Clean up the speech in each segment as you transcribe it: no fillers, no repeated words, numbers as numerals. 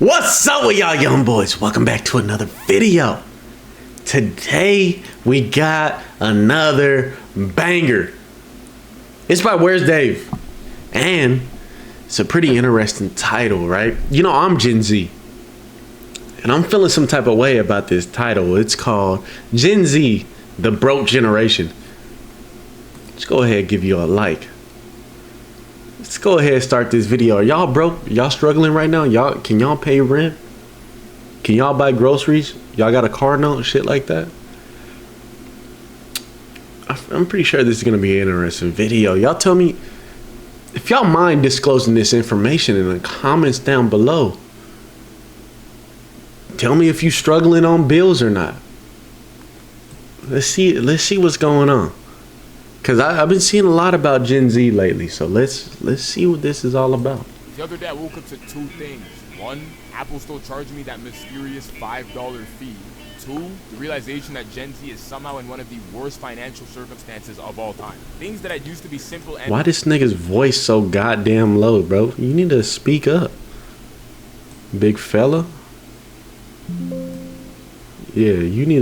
What's up with y'all young boys? Welcome back to another video. Today we got another banger. It's by Where's Dave? And it's a pretty interesting title, right? You know, I'm Gen Z. And I'm feeling some type of way about this title. It's called Gen Z, the Broke Generation. Let's go ahead and give you a like. Let's go ahead and start this video. Are y'all broke? Y'all struggling right now? Can y'all pay rent? Can y'all buy groceries? Y'all got a car note, shit like that? I'm pretty sure this is gonna be an interesting video. Y'all tell me if y'all mind disclosing this information in the comments down below. Tell me if you struggling on bills or not. Let's see what's going on. Cause I've been seeing a lot about Gen Z lately, so let's see what this is all about. The other day I woke up to two things. One, Apple still charging me that mysterious $5 fee. Two, the realization that Gen Z is somehow in one of the worst financial circumstances of all time. Things that used to be simple and— Why this nigga's voice so goddamn low, bro? You need to speak up. Big fella. Yeah, you need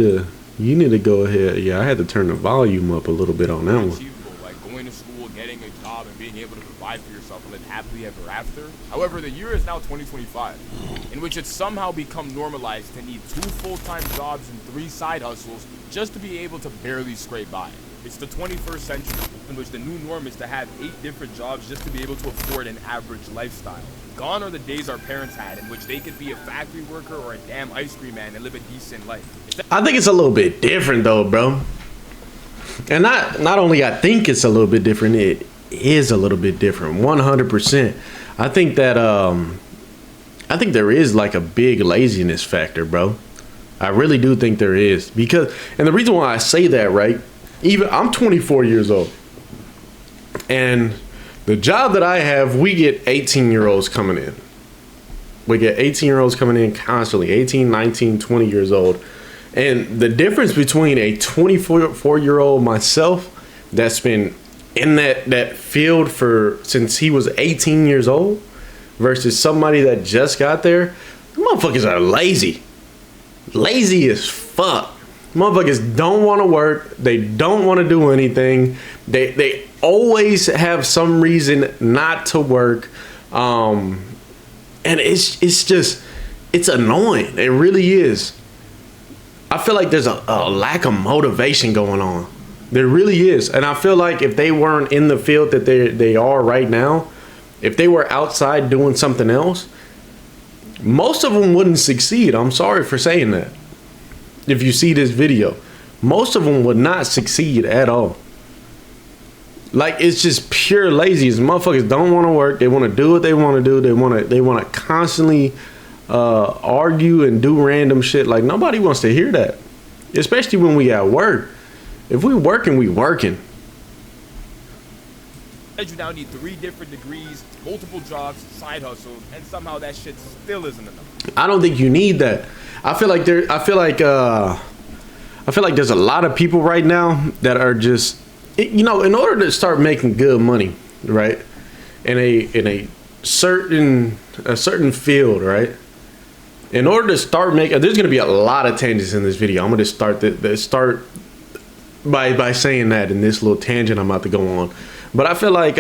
to go ahead. Yeah, I had to turn the volume up a little bit on that one. Achievable, like going to school, getting a job, and being able to provide for yourself and live happily ever after. However, the year is now 2025, in which it's somehow become normalized to need 2 full-time jobs and 3 side hustles just to be able to barely scrape by. It's the 21st century, in which the new norm is to have 8 different jobs just to be able to afford an average lifestyle. Gone are the days our parents had in which they could be a factory worker or a damn ice cream man and live a decent life. I think it's a little bit different though, bro. And not only I think it's a little bit different, it is a little bit different. 100%. I think that I think there is like a big laziness factor, bro. I really do think there is, because, and the reason why I say that, right? Even I'm 24 years old, and the job that I have, we get 18-year-olds coming in. We get 18-year-olds coming in constantly, 18, 19, 20 years old. And the difference between a 24-year-old myself that's been in that field since he was 18 years old versus somebody that just got there, motherfuckers are lazy. Lazy as fuck. Motherfuckers don't want to work. They don't want to do anything. They always have some reason not to work. And it's annoying. It really is. I feel like there's a lack of motivation going on. There really is. And I feel like if they weren't in the field that they are right now, if they were outside doing something else, most of them wouldn't succeed. I'm sorry for saying that. If you see this video, most of them would not succeed at all. Like, it's just pure laziness. Motherfuckers don't want to work. They want to do what they want to do. They want to constantly argue and do random shit. Like, nobody wants to hear that, especially when we at work. If we working, we working. You now need 3 different degrees, multiple jobs, side hustles, and somehow that shit still isn't enough. I don't think you need that. I feel like there's a lot of people right now that are just, you know, in order to start making good money, right? In a certain field, right? In order to start making, there's gonna be a lot of tangents in this video. I'm gonna start by saying that in this little tangent I'm about to go on. But I feel like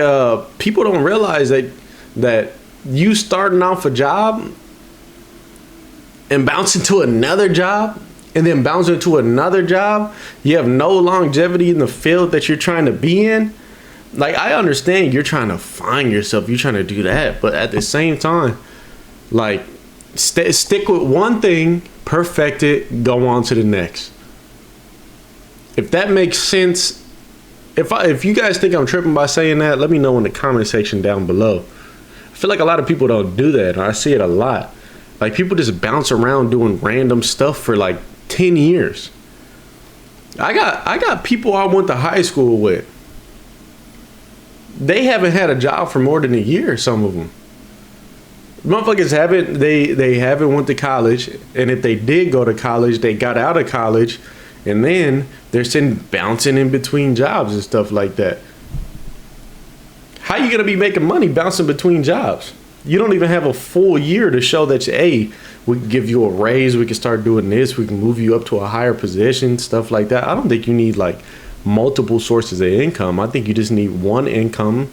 people don't realize that you starting off a job and bouncing to another job and then bouncing to another job, you have no longevity in the field that you're trying to be in. Like, I understand you're trying to find yourself, you're trying to do that, but at the same time, like, stick with one thing, perfect it, go on to the next. If that makes sense. If you guys think I'm tripping by saying that, let me know in the comment section down below. I feel like a lot of people don't do that. I see it a lot. Like, people just bounce around doing random stuff for like 10 years. I got people I went to high school with. They haven't had a job for more than a year, some of them. Motherfuckers haven't went to college, and if they did go to college, they got out of college, and then they're sitting bouncing in between jobs and stuff like that. How you gonna be making money bouncing between jobs? You don't even have a full year to show that, hey, we can give you a raise, we can start doing this, we can move you up to a higher position, stuff like that. I don't think you need like multiple sources of income. I think you just need one income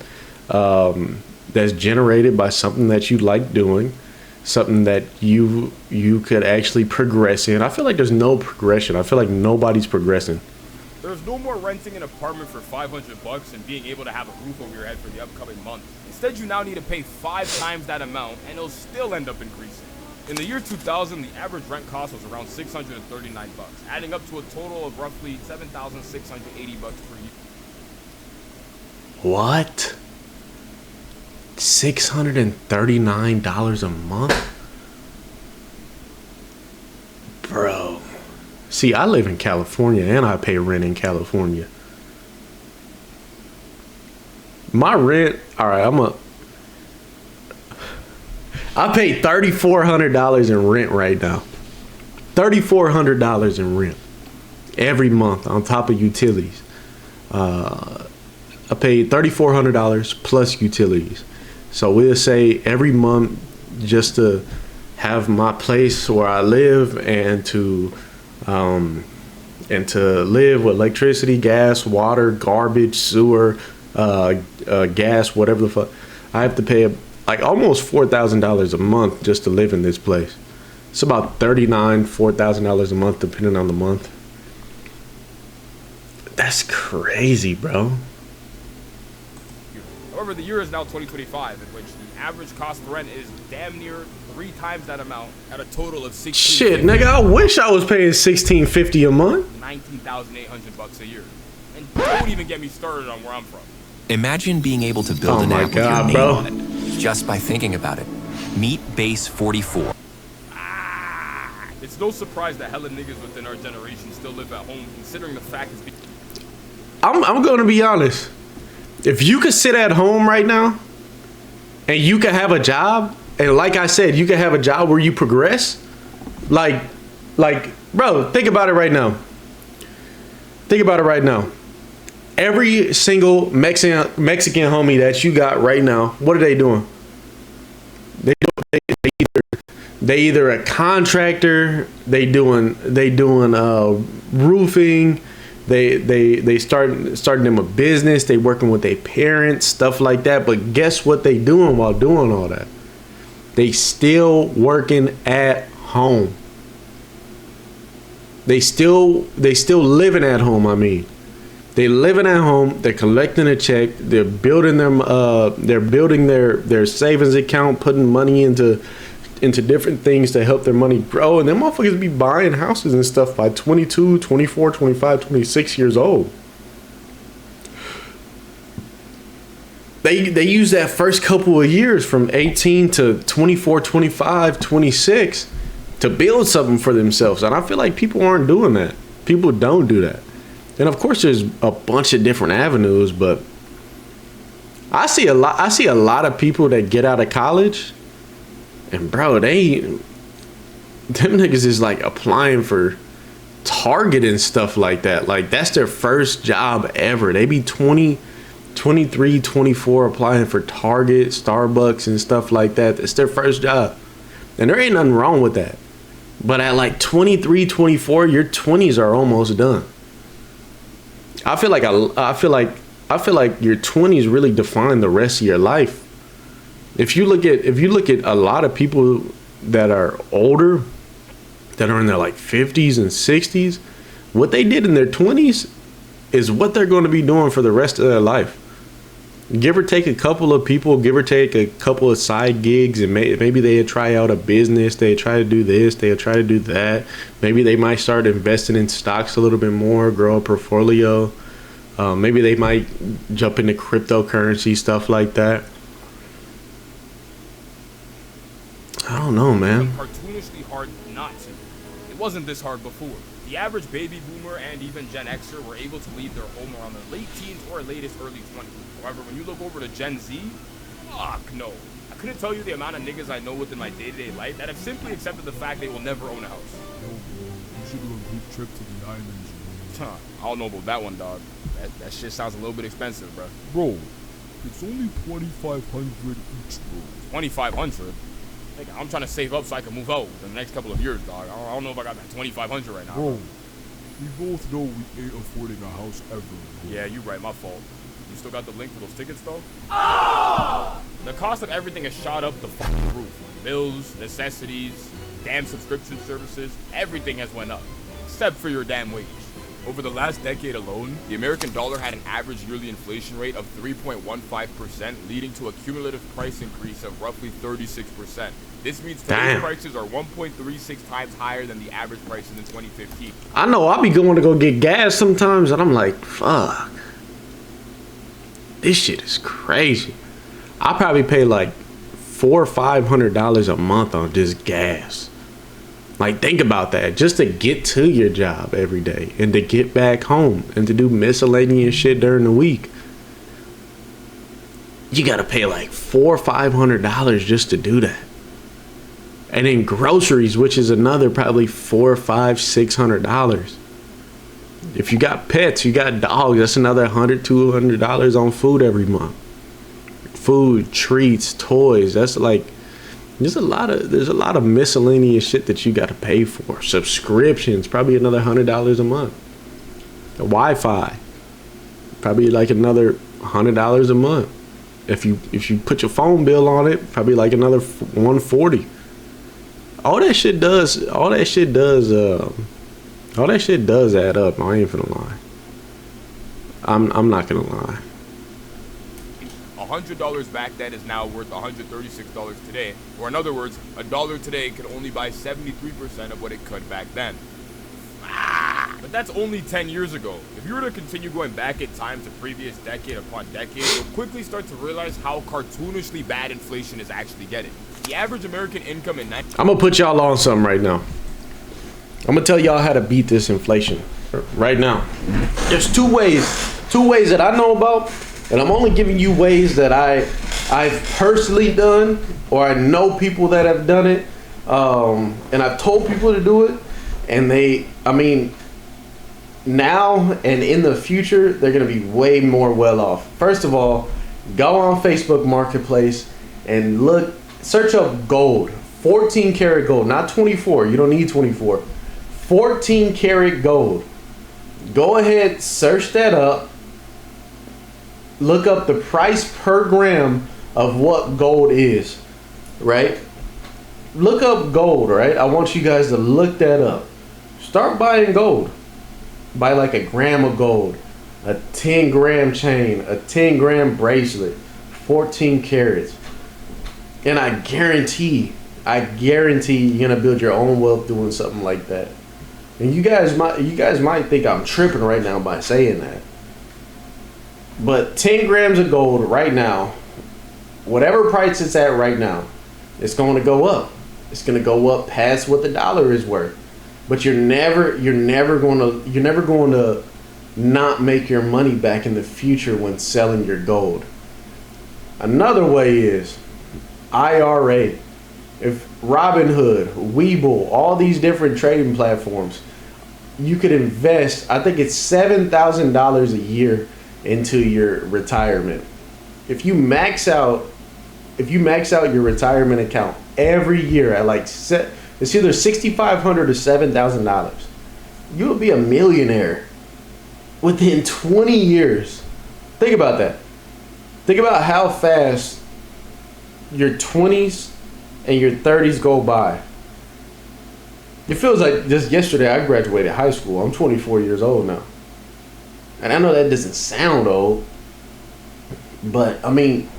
that's generated by something that you like doing, something that you could actually progress in. I feel like there's no progression. I feel like nobody's progressing. There's no more renting an apartment for $500 and being able to have a roof over your head for the upcoming month. Instead, you now need to pay 5 times that amount, and it'll still end up increasing. In the year 2000, the average rent cost was around $639, adding up to a total of roughly $7,680 per year. What? $639 a month? Bro. See, I live in California and I pay rent in California. My rent, all right, I pay $3,400 in rent right now. $3,400 in rent every month on top of utilities. I pay $3,400 plus utilities. So we'll say every month, just to have my place where I live and to live with electricity, gas, water, garbage, sewer, gas, whatever the fuck, I have to pay like almost $4,000 a month just to live in this place. It's about $4,000 a month depending on the month. That's crazy, bro. However, the year is now 2025, in which the average cost of rent is damn near 3 times that amount at a total of $16,000. Shit, nigga, I wish I was paying $1,650 a month. $19,800 a year. And don't even get me started on where I'm from. Imagine being able to build an app with your name on it, just by thinking about it. Meet Base 44. It's no surprise that hella niggas within our generation still live at home, considering the fact it's... I'm going to be honest. If you could sit at home right now and you could have a job, and like I said, you could have a job where you progress, like, bro, think about it right now. Think about it right now. Every single Mexican homie that you got right now, what are they doing? They either a contractor, they doing roofing, they starting them a business, they working with their parents, stuff like that. But guess what they doing while doing all that? They still working at home. They still living at home. I mean, they living at home. They're collecting a check. They're building their savings account, putting money into different things to help their money grow. And them motherfuckers be buying houses and stuff by 22, 24, 25, 26 years old. They use that first couple of years from 18 to 24, 25, 26 to build something for themselves. And I feel like people aren't doing that. People don't do that. And of course there's a bunch of different avenues, but I see a lot of people that get out of college and bro, them niggas is like applying for Target and stuff like that. Like that's their first job ever. They be 20, 23, 24 applying for Target, Starbucks and stuff like that. It's their first job. And there ain't nothing wrong with that. But at like 23, 24, your 20s are almost done. I feel like your 20s really define the rest of your life. If you look at a lot of people that are older, that are in their like 50s and 60s, what they did in their 20s is what they're going to be doing for the rest of their life. Give or take a couple of people, give or take a couple of side gigs, and maybe they try out a business, they try to do this, they try to do that. Maybe they might start investing in stocks a little bit more, grow a portfolio. Maybe they might jump into cryptocurrency, stuff like that. I don't know, man. Cartoonishly hard not to. It wasn't this hard before. The average baby boomer and even Gen Xer were able to leave their home around their late teens or latest early 20s. However, when you look over to Gen Z, fuck no. I couldn't tell you the amount of niggas I know within my day-to-day life that have simply accepted the fact they will never own a house. Yo, bro, we should do a group trip to the islands, bro. I don't know about that one, dog. That shit sounds a little bit expensive, bro. Bro, It's only 2,500 each, bro. 2,500. I'm trying to save up so I can move out in the next couple of years, dog. I don't know if I got that 2,500 right now. Bro, we both know we ain't affording a house ever. Bro. Yeah, you right. My fault. You still got the link for those tickets, though? Oh! The cost of everything has shot up the fucking roof. Bills, necessities, damn subscription services, everything has went up. Except for your damn wage. Over the last decade alone, the American dollar had an average yearly inflation rate of 3.15%, leading to a cumulative price increase of roughly 36%. This means today's prices are 1.36 times higher than the average prices in 2015. I know I'll be going to go get gas sometimes, and I'm like, fuck. This shit is crazy. I probably pay like $400 or $500 a month on just gas. Like, think about that. Just to get to your job every day and to get back home and to do miscellaneous shit during the week. You got to pay like $400 or $500 just to do that. And then groceries, which is another probably $400, $500, $600. If you got pets, you got dogs, that's another $100, $200 on food every month. Food, treats, toys, that's like, there's a lot of miscellaneous shit that you got to pay for. Subscriptions, probably another $100 a month. The Wi-Fi, probably like another $100 a month. If you put your phone bill on it, probably like another $140. All that shit does add up. I ain't finna lie. I'm not gonna lie. $100 back then is now worth $136 today, or in other words, a dollar today could only buy 73% of what it could back then. But that's only 10 years ago. If you were to continue going back in time to previous decade upon decade, you'll quickly start to realize how cartoonishly bad inflation is actually getting. The average American income in I'm gonna put y'all on something right now. I'm gonna tell y'all how to beat this inflation right now. There's two ways that I know about. And I'm only giving you ways that I've personally done, or I know people that have done it, and I've told people to do it, and now and in the future, they're gonna be way more well off. First of all, go on Facebook Marketplace and search up gold, 14 karat gold, not 24. You don't need 24. 14 karat gold. Go ahead, search that up. Look up the price per gram of what gold is, right? Look up gold, right? I want you guys to look that up. Start buying gold. Buy like a gram of gold, a 10-gram chain, a 10-gram bracelet, 14 carats. And I guarantee you're gonna build your own wealth doing something like that. And you guys might think I'm tripping right now by saying that. But 10 grams of gold right now, whatever price it's at right now, it's going to go up. It's going to go up past what the dollar is worth. But you're never going to not make your money back in the future when selling your gold. Another way is IRA. If Robinhood, Webull, all these different trading platforms, you could invest, I think it's $7,000 a year into your retirement. If you max out your retirement account every year at it's either $6,500 or $7,000, you'll be a millionaire within 20 years. Think about that. Think about how fast your 20s and your 30s go by. It feels like just yesterday I graduated high school. I'm 24 years old now. And I know that doesn't sound old, but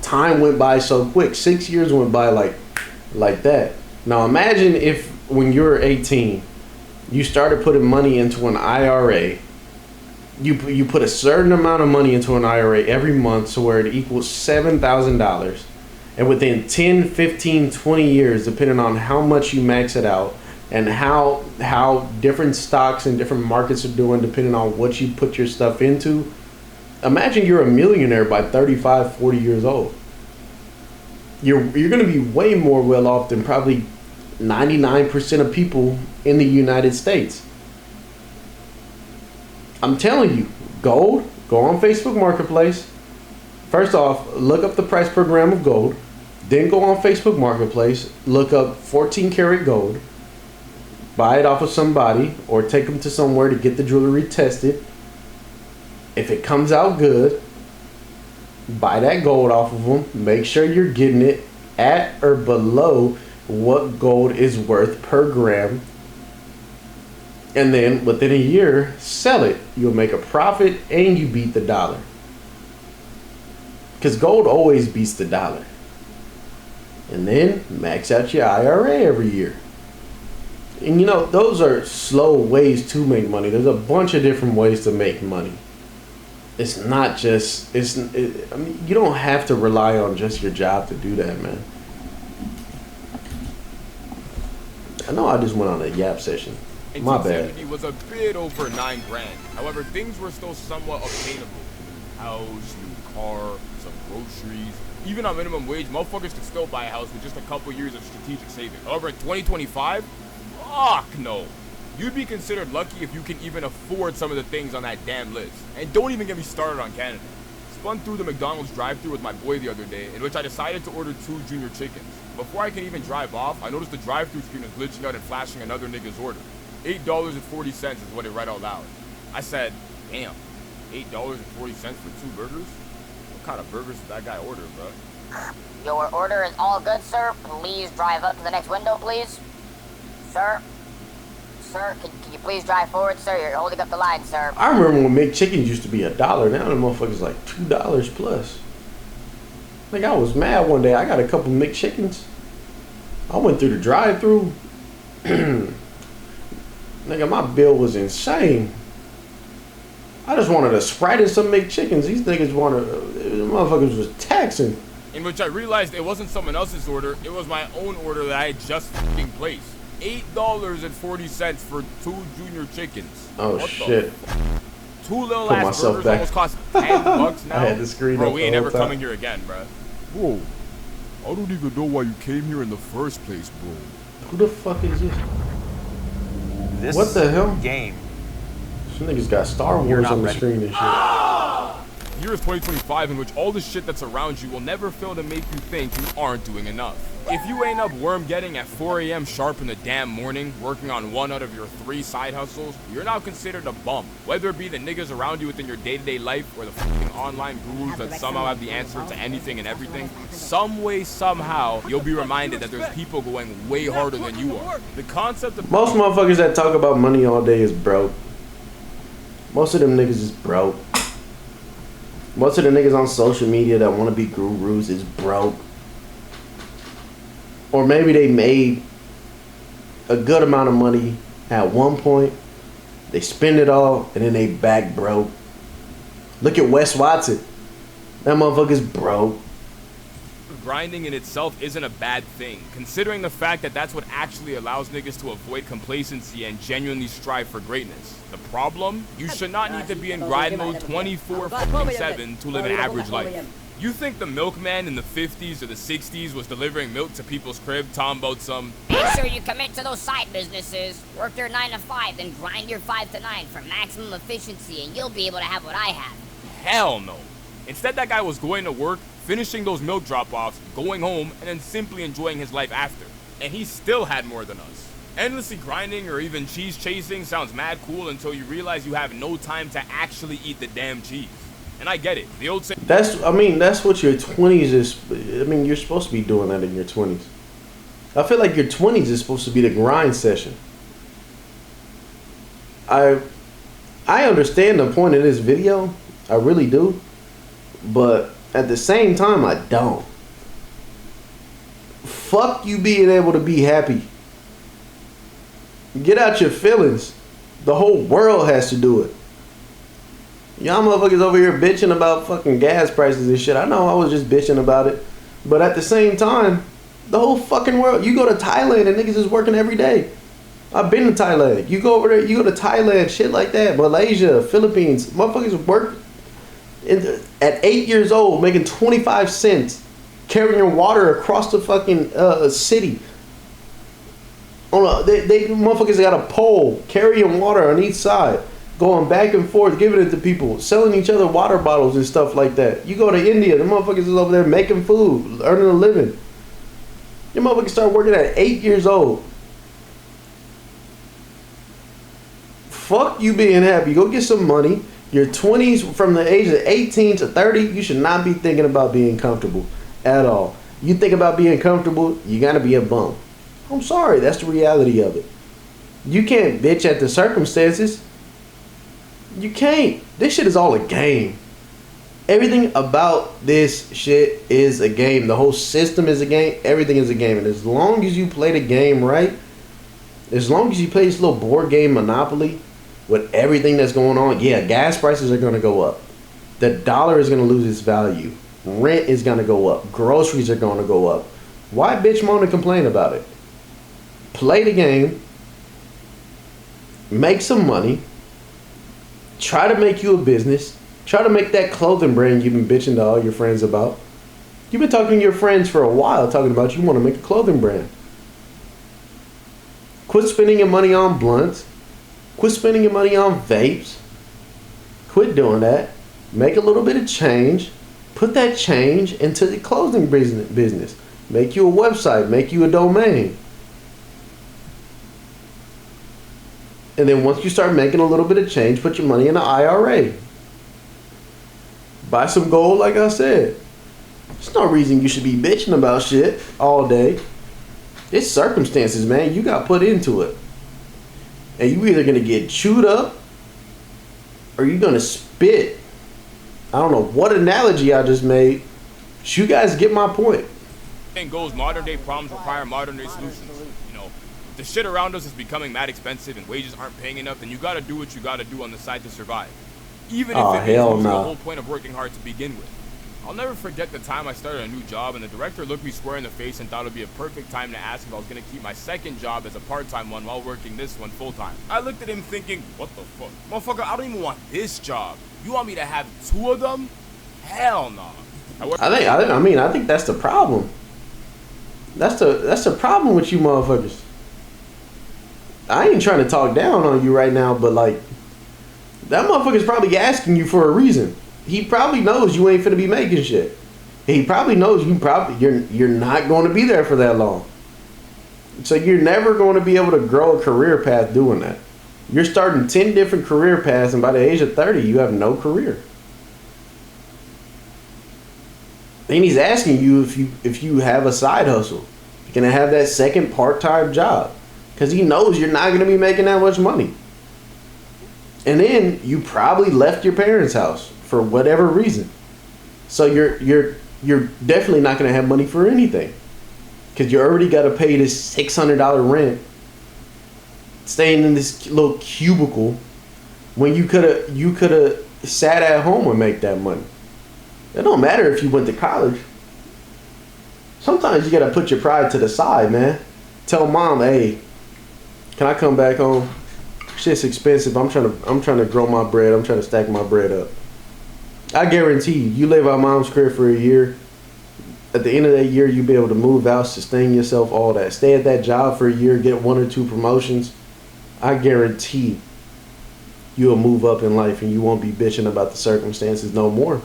time went by so quick. 6 years went by like that. Now imagine if when you were 18, you started putting money into an IRA. You put a certain amount of money into an IRA every month, so where it equals $7,000. And within 10, 15, 20 years, depending on how much you max it out, and how different stocks and different markets are doing depending on what you put your stuff into, imagine you're a millionaire by 35, 40 years old. You're going to be way more well off than probably 99% of people in the United States. I'm telling you, gold, go on Facebook Marketplace, First off, look up the price per gram of gold. Then go on Facebook Marketplace, look up 14 karat gold, buy it off of somebody, or take them to somewhere to get the jewelry tested. If it comes out good, buy that gold off of them. Make sure you're getting it at or below what gold is worth per gram. And then within a year, sell it. You'll make a profit and you beat the dollar. Because gold always beats the dollar. And then max out your IRA every year. And you know, those are slow ways to make money. There's a bunch of different ways to make money. It's not just, I mean, you don't have to rely on just your job to do that, man. I know I just went on a yap session. My bad. 1870 was a bit over $9 grand. However, things were still somewhat obtainable. House, new car, some groceries. Even on minimum wage, motherfuckers could still buy a house with just a couple years of strategic savings. However, in 2025, fuck no. You'd be considered lucky if you can even afford some of the things on that damn list. And don't even get me started on Canada. Spun through the McDonald's drive-thru with my boy the other day, in which I decided to order 2 junior chickens. Before I can even drive off, I noticed the drive-thru screen was glitching out and flashing another nigga's order. $8.40 is what it read out loud. I said, damn, $8.40 for 2 burgers? What kind of burgers did that guy order, bro? Your order is all good, sir. Please drive up to the next window, please. Sir? Sir, can you please drive forward, sir? You're holding up the line, sir. I remember when McChickens used to be $1. Now the motherfuckers like $2 plus. Like, I was mad one day. I got a couple McChickens. I went through the drive-thru. Nigga, my bill was insane. I just wanted a Sprite and some McChickens. These niggas motherfuckers was taxing. In which I realized it wasn't someone else's order, it was my own order that I had just fucking placed. $8.40 for 2 junior chickens. Oh, what shit. 2 little ass burgers back. Almost cost $10 now. I had the screen bro, up we the ain't whole never time. coming here again, bro. Bro, I don't even know why you came here in the first place, bro. Who the fuck is this? This What the hell? game. Some niggas got Star You're Wars not on the ready. screen and shit. Year is 2025, in which all the shit that's around you will never fail to make you think you aren't doing enough. If you ain't up worm getting at 4 a.m. sharp in the damn morning, working on 1 out of your 3 side hustles, you're now considered a bum. Whether it be the niggas around you within your day-to-day life, or the fucking online gurus that somehow have the answer to anything and everything, some way, somehow, you'll be reminded that there's people going way harder than you are. The concept of Most motherfuckers that talk about money all day is broke. Most of them niggas is broke. Most of the niggas on social media that want to be gurus is broke. Or maybe they made a good amount of money at one point, they spend it all, and then they back broke. Look at Wes Watson. That motherfucker's broke. grinding in itself isn't a bad thing, considering the fact that that's what actually allows niggas to avoid complacency and genuinely strive for greatness. The problem? You should not need to be in grind mode 24/7 to live an average life. You think the milkman in the 50s or the 60s was delivering milk to people's crib, talking about some... Make sure you commit to those side businesses. Work your 9 to 5, then grind your 5 to 9 for maximum efficiency, and you'll be able to have what I have. Hell no. Instead, that guy was going to work, finishing those milk drop-offs, going home, and then simply enjoying his life after. And he still had more than us. Endlessly grinding or even cheese chasing sounds mad cool until you realize you have no time to actually eat the damn cheese. And I get it. The old saying... That's what your 20s is. I mean, you're supposed to be doing that in your 20s. I feel like your 20s is supposed to be the grind session. I understand the point of this video. I really do. But at the same time, I don't. Fuck you being able to be happy. Get out your feelings. The whole world has to do it. Y'all motherfuckers over here bitching about fucking gas prices and shit. I know I was just bitching about it. But at the same time, the whole fucking world. You go to Thailand and niggas is working every day. I've been to Thailand. You go over there, you go to Thailand, shit like that. Malaysia, Philippines. Motherfuckers work at 8 years old making 25 cents carrying water across the fucking city. They motherfuckers got a pole carrying water on each side. going back and forth, giving it to people, selling each other water bottles and stuff like that. You go to India, the motherfuckers is over there making food, earning a living. Your motherfuckers start working at 8 years old. Fuck you being happy. Go get some money. Your 20s, from the age of 18 to 30, you should not be thinking about being comfortable at all. You think about being comfortable, you gotta be a bum. I'm sorry, that's the reality of it. You can't bitch at the circumstances. You can't. This shit is all a game. Everything about this shit is a game. The whole system is a game. Everything is a game. And as long as you play the game right, as long as you play this little board game Monopoly with everything that's going on, yeah, gas prices are going to go up. The dollar is going to lose its value. Rent is going to go up. Groceries are going to go up. Why bitch, moan, and complain about it? Play the game. Make some money. Try to make you a business. Try to make that clothing brand you've been bitching to all your friends about. You've been talking to your friends for a while talking about you want to make a clothing brand. Quit spending your money on blunts. Quit spending your money on vapes. Quit doing that. Make a little bit of change. Put that change into the clothing business. Make you a website. Make you a domain. And then once you start making a little bit of change, put your money in an IRA. Buy some gold, like I said. There's no reason you should be bitching about shit all day. It's circumstances, man. You got put into it. And you either going to get chewed up or you're going to spit. I don't know what analogy I just made. But you guys get my point. Saying goes, modern day problems require modern day solutions. You know, the shit around us is becoming mad expensive and wages aren't paying enough, and you gotta do what you gotta do on the side to survive. Even if it isn't the whole point of working hard to begin with. I'll never forget the time I started a new job and the director looked me square in the face and thought it would be a perfect time to ask if I was going to keep my second job as a part-time one while working this one full-time. I looked at him thinking, what the fuck? Motherfucker, I don't even want this job. You want me to have two of them? Hell no. I think that's the problem. That's the problem with you motherfuckers. I ain't trying to talk down on you right now, but like, that motherfucker's probably asking you for a reason. He probably knows you ain't finna be making shit. He probably knows you're not going to be there for that long. So you're never going to be able to grow a career path doing that. You're starting 10 different career paths, and by the age of 30, you have no career. And he's asking you if you have a side hustle. Can I have that second part-time job? Because he knows you're not going to be making that much money. And then you probably left your parents' house for whatever reason. So you're definitely not going to have money for anything. Because you already got to pay this $600 rent. Staying in this little cubicle when you could have sat at home and make that money. It don't matter if you went to college. Sometimes you got to put your pride to the side, man. Tell mom, hey, can I come back home? Shit's expensive. I'm trying to grow my bread. I'm trying to stack my bread up. I guarantee you live out mom's crib for a year. At the end of that year, you'll be able to move out, sustain yourself, all that. Stay at that job for a year, get 1 or 2 promotions. I guarantee you'll move up in life and you won't be bitching about the circumstances no more.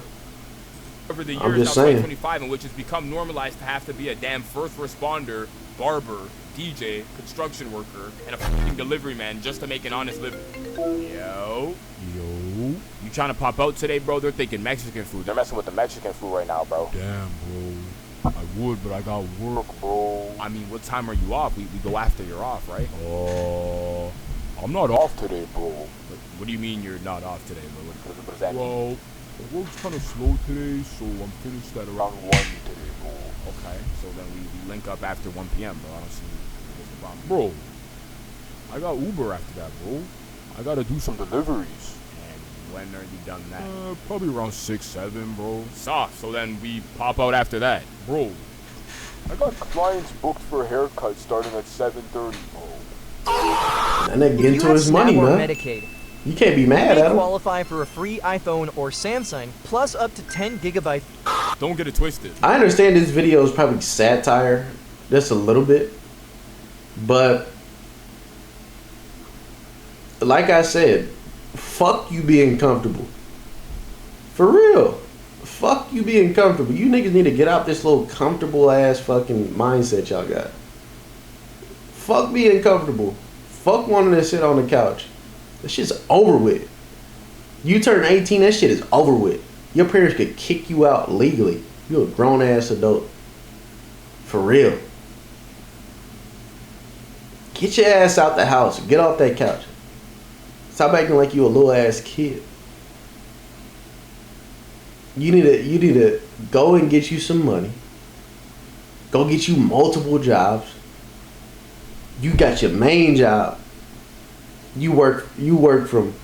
Over the I'm years just now, saying. 2025, in which it's become normalized to have to be a damn first responder, barber, DJ, construction worker, and a fucking delivery man just to make an honest living. Yo. You trying to pop out today, bro? They're thinking Mexican food. They're messing with the Mexican food right now, bro. Damn, bro. I would, but I got work, bro. I mean, what time are you off? We go after you're off, right? I'm not off today, bro. What do you mean you're not off today, bro? What does that mean? Well, the work's kind of slow today, so I'm finished at around 1 today, bro. Okay, so then we link up after 1 p.m., bro. I don't see what's the problem. Bro, I got Uber after that, bro. I gotta do some deliveries. And when are you done that? Probably around 6, 7, bro. So then we pop out after that. Bro, I got clients booked for a haircut starting at 7:30, bro. And then get into his money, man. Medicaid, You can't be mad you at may him. qualify for a free iPhone or Samsung plus up to 10 gigabytes. Don't get it twisted. I understand this video is probably satire, just a little bit. But like I said, Fuck you being comfortable. For real. Fuck you being comfortable. You niggas need to get out this little comfortable ass fucking mindset y'all got. Fuck being comfortable. Fuck wanting to sit on the couch. That shit's over with. You turn 18, that shit is over with. Your parents could kick you out legally. You're a grown ass adult. For real. Get your ass out the house. Get off that couch. Stop acting like you a little ass kid. You need to go and get you some money. Go get you multiple jobs. You got your main job. You work from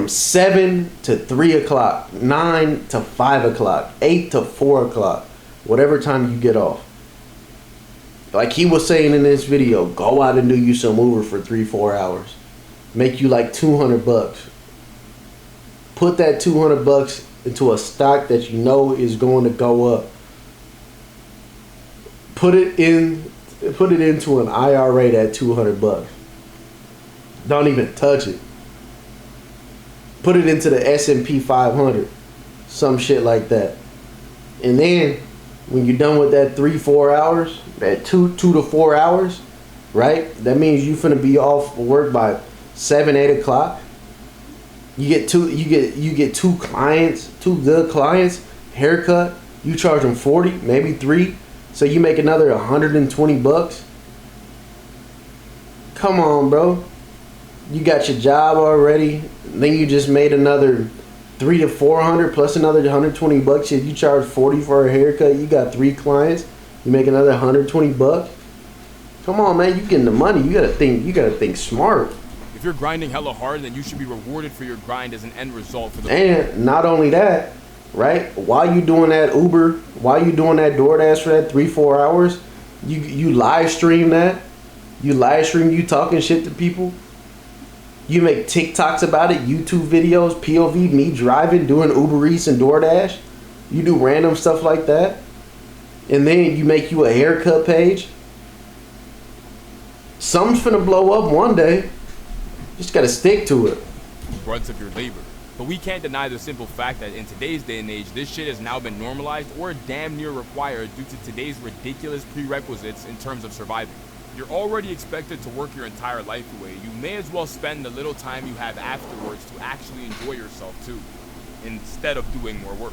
7 to 3 o'clock, 9 to 5 o'clock, 8 to 4 o'clock, whatever time you get off. Like he was saying in this video, go out and do you some Uber for 3-4 hours. Make you like $200. Put that $200 into a stock that you know is going to go up. Put it into an IRA at $200. Don't even touch it. Put it into the S&P 500, some shit like that. And then when you're done with that 3-4 hours, that 2 to 4 hours, right? That means you finna be off work by 7-8 o'clock. You get two clients, two good clients, haircut. You charge them 40, maybe 3, so you make another $120. Come on, bro. You got your job already. Then you just made another 300 to 400 plus another $120. If you charge 40 for a haircut, you got 3 clients. You make another $120. Come on, man. You getting the money. You gotta think smart. If you're grinding hella hard, then you should be rewarded for your grind as an end result for the. And not only that, right? While you doing that Uber, while you doing that DoorDash for that 3-4 hours, you live stream that. You live stream you talking shit to people. You make TikToks about it, YouTube videos, POV, me driving, doing Uber Eats and DoorDash. You do random stuff like that. And then you make you a haircut page. Something's finna blow up one day. Just gotta stick to it. Brunt of your labor. But we can't deny the simple fact that in today's day and age, this shit has now been normalized or damn near required due to today's ridiculous prerequisites in terms of surviving. You're already expected to work your entire life away. You may as well spend the little time you have afterwards to actually enjoy yourself too, instead of doing more work.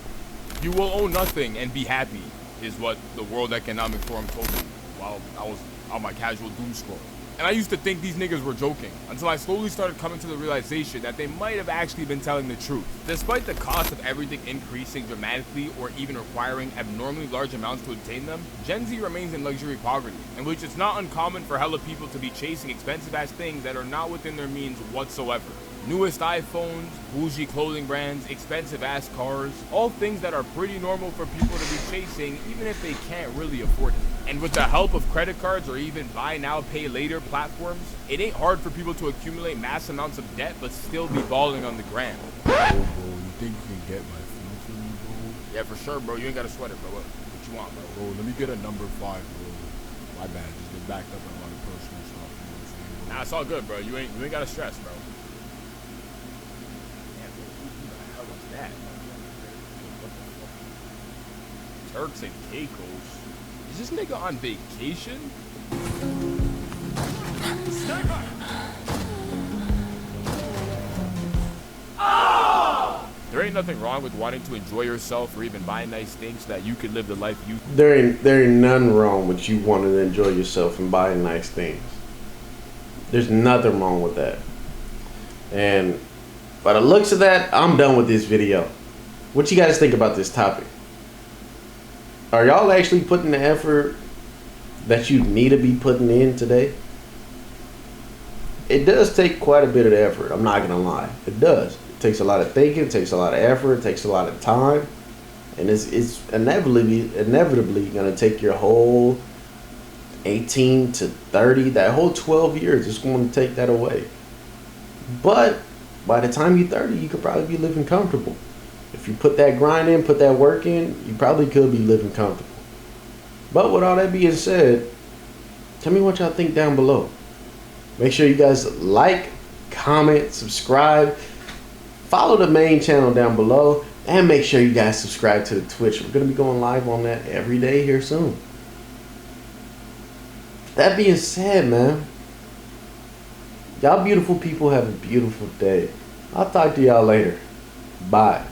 You will own nothing and be happy, is what the World Economic Forum told me while I was on my casual doom scroll. And I used to think these niggas were joking, until I slowly started coming to the realization that they might have actually been telling the truth. Despite the cost of everything increasing dramatically or even requiring abnormally large amounts to obtain them, Gen Z remains in luxury poverty, in which it's not uncommon for hella people to be chasing expensive ass things that are not within their means whatsoever. Newest iPhones, bougie clothing brands, expensive ass cars, all things that are pretty normal for people to be chasing even if they can't really afford it. And with the help of credit cards or even buy now pay later platforms, it ain't hard for people to accumulate mass amounts of debt but still be balling on the gram. Oh, bro, you think you can get my phone for me, bro? Yeah, for sure, bro. You ain't got to sweat it, bro. What you want, bro? Bro, let me get a number 5, bro. My bad, just been backed up on a lot of personal stuff. You know what I'm saying, bro? Nah, it's all good, bro. You ain't got to stress, bro. Turks and Caicos. Is this nigga on vacation? There ain't nothing wrong with wanting to enjoy yourself or even buy nice things so that you could live the life you. There ain't nothing wrong with you wanting to enjoy yourself and buying nice things. There's nothing wrong with that. And by the looks of that, I'm done with this video. What you guys think about this topic? Are y'all actually putting the effort that you need to be putting in today? It does take quite a bit of effort. I'm not gonna lie. It does. It takes a lot of thinking. It takes a lot of effort. It takes a lot of time, and it's inevitably gonna take your whole 18 to 30, that whole 12 years. It's going to take that away. But by the time you're 30, you could probably be living comfortable. If you put that grind in, put that work in, you probably could be living comfortable. But with all that being said, tell me what y'all think down below. Make sure you guys like, comment, subscribe, follow the main channel down below, and make sure you guys subscribe to the Twitch. We're gonna be going live on that every day here soon. That being said, man, y'all beautiful people have a beautiful day. I'll talk to y'all later. Bye.